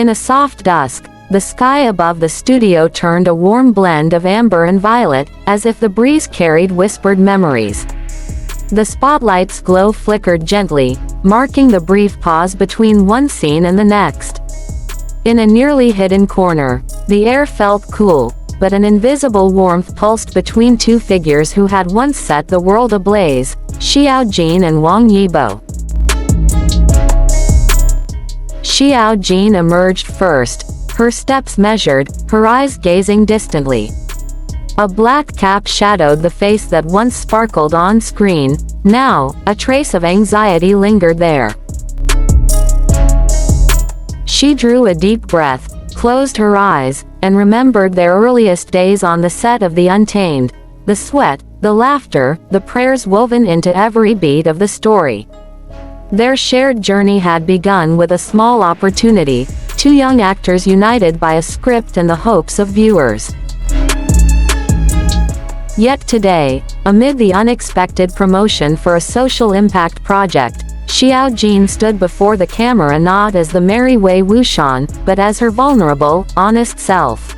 In a soft dusk, the sky above the studio turned a warm blend of amber and violet, as if the breeze carried whispered memories. The spotlight's glow flickered gently, marking the brief pause between one scene and the next. In a nearly hidden corner, the air felt cool, but an invisible warmth pulsed between two figures who had once set the world ablaze, Xiao Jean and Wong Ebomb. Xiao Jean emerged first, her steps measured, her eyes gazing distantly. A black cap shadowed the face that once sparkled on screen. Now, a trace of anxiety lingered there. She drew a deep breath, closed her eyes, and remembered their earliest days on the set of The Untamed. The sweat, the laughter, the prayers woven into every beat of the story. Their shared journey had begun with a small opportunity, two young actors united by a script and the hopes of viewers. Yet today, amid the unexpected promotion for a social impact project, Xiao Jean stood before the camera not as the merry Wei Wuxian, but as her vulnerable, honest self.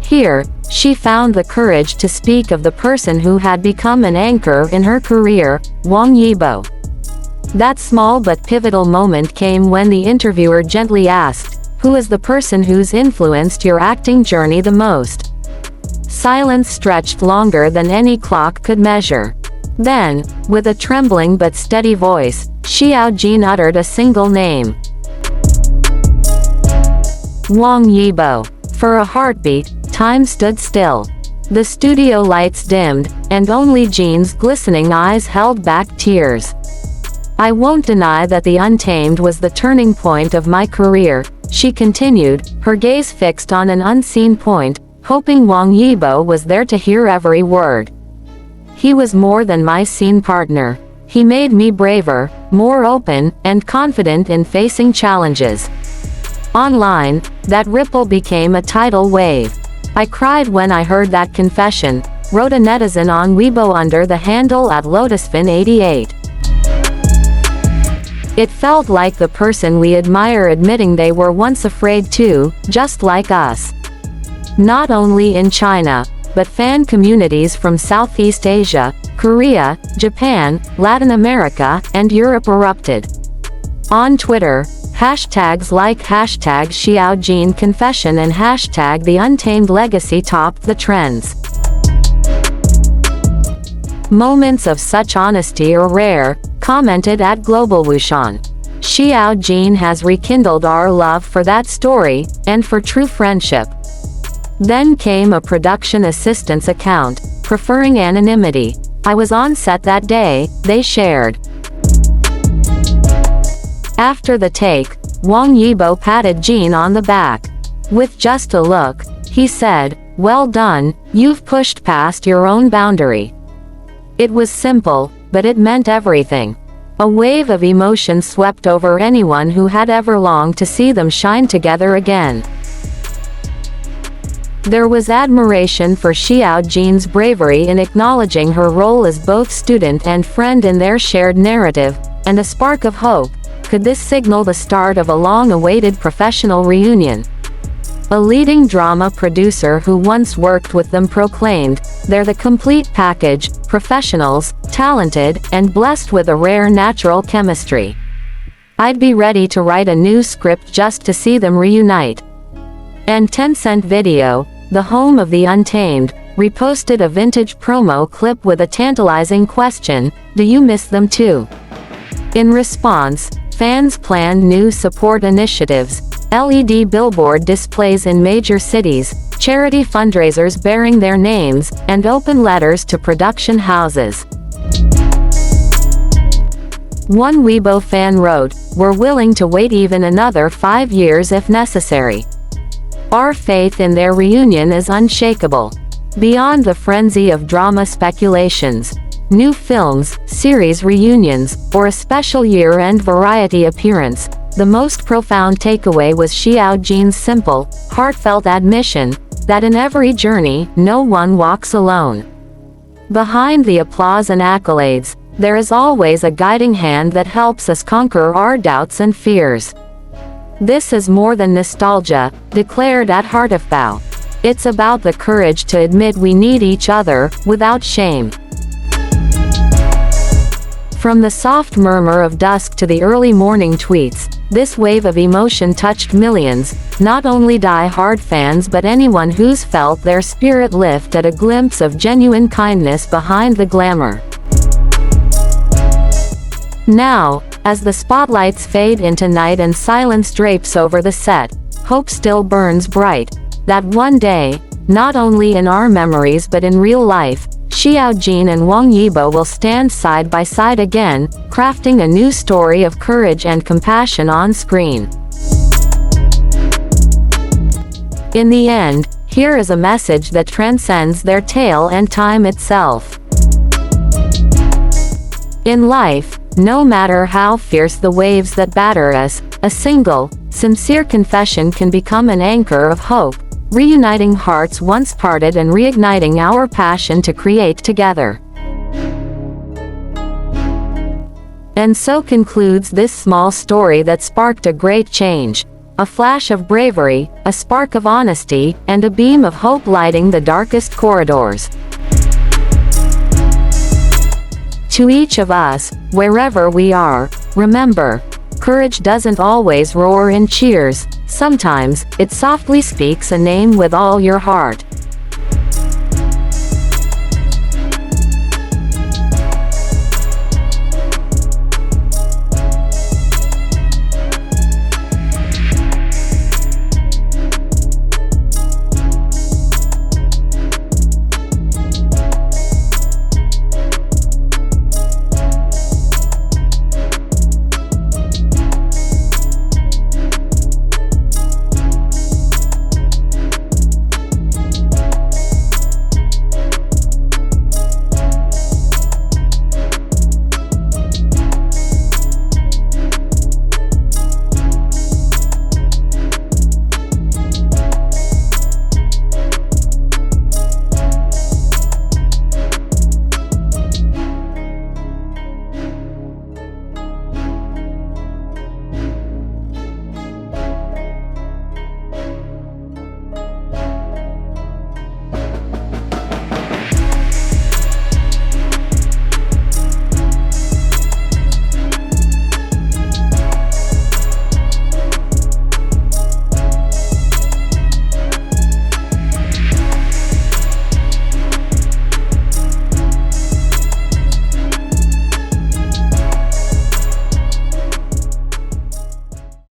Here, she found the courage to speak of the person who had become an anchor in her career, Wong Ebomb. That small but pivotal moment came when the interviewer gently asked, "Who is the person who's influenced your acting journey the most?" Silence stretched longer than any clock could measure. Then, with a trembling but steady voice, Xiao Jean uttered a single name. Wong Ebomb. For a heartbeat, time stood still. The studio lights dimmed, and only Jean's glistening eyes held back tears. "I won't deny that The Untamed was the turning point of my career," she continued, her gaze fixed on an unseen point, hoping Wong Ebomb was there to hear every word. "He was more than my scene partner. He made me braver, more open, and confident in facing challenges." Online, that ripple became a tidal wave. "I cried when I heard that confession," wrote a netizen on Yibo under the handle @LotusFin88. "It felt like the person we admire admitting they were once afraid too, just like us." Not only in China, but fan communities from Southeast Asia, Korea, Japan, Latin America, and Europe erupted. On Twitter, hashtags like #XiaoJeanConfession and #TheUntamedLegacy topped the trends. "Moments of such honesty are rare," commented @GlobalWuxian. "Xiao Jean has rekindled our love for that story, and for true friendship." Then came a production assistant's account, preferring anonymity. "I was on set that day," they shared. After the take, Wong Ebomb patted Jean on the back. With just a look, he said, "Well done, you've pushed past your own boundary." It was simple, but it meant everything. A wave of emotion swept over anyone who had ever longed to see them shine together again. There was admiration for Xiao Jean's bravery in acknowledging her role as both student and friend in their shared narrative, and a spark of hope. Could this signal the start of a long-awaited professional reunion? A leading drama producer who once worked with them proclaimed, "They're the complete package, professionals, talented, and blessed with a rare natural chemistry. I'd be ready to write a new script just to see them reunite." And Tencent Video, the home of The Untamed, reposted a vintage promo clip with a tantalizing question, "Do you miss them too?" In response, fans planned new support initiatives, LED billboard displays in major cities, charity fundraisers bearing their names, and open letters to production houses. One Weibo fan wrote, "We're willing to wait even another 5 years if necessary. Our faith in their reunion is unshakable." Beyond the frenzy of drama speculations, new films, series reunions, or a special year-end variety appearance, the most profound takeaway was Xiao Jean's simple, heartfelt admission that in every journey, no one walks alone. Behind the applause and accolades, there is always a guiding hand that helps us conquer our doubts and fears. This is more than nostalgia, declared at Heartfelt. It's about the courage to admit we need each other, without shame. From the soft murmur of dusk to the early morning tweets, this wave of emotion touched millions, not only die-hard fans but anyone who's felt their spirit lift at a glimpse of genuine kindness behind the glamour. Now, as the spotlights fade into night and silence drapes over the set, hope still burns bright, that one day, not only in our memories but in real life, Xiao Jean and Wong Ebomb will stand side by side again, crafting a new story of courage and compassion on screen. In the end, here is a message that transcends their tale and time itself. In life, no matter how fierce the waves that batter us, a single, sincere confession can become an anchor of hope, reuniting hearts once parted and reigniting our passion to create together. And so concludes this small story that sparked a great change, a flash of bravery, a spark of honesty, and a beam of hope lighting the darkest corridors. To each of us, wherever we are, remember, courage doesn't always roar in cheers, sometimes, it softly speaks a name with all your heart.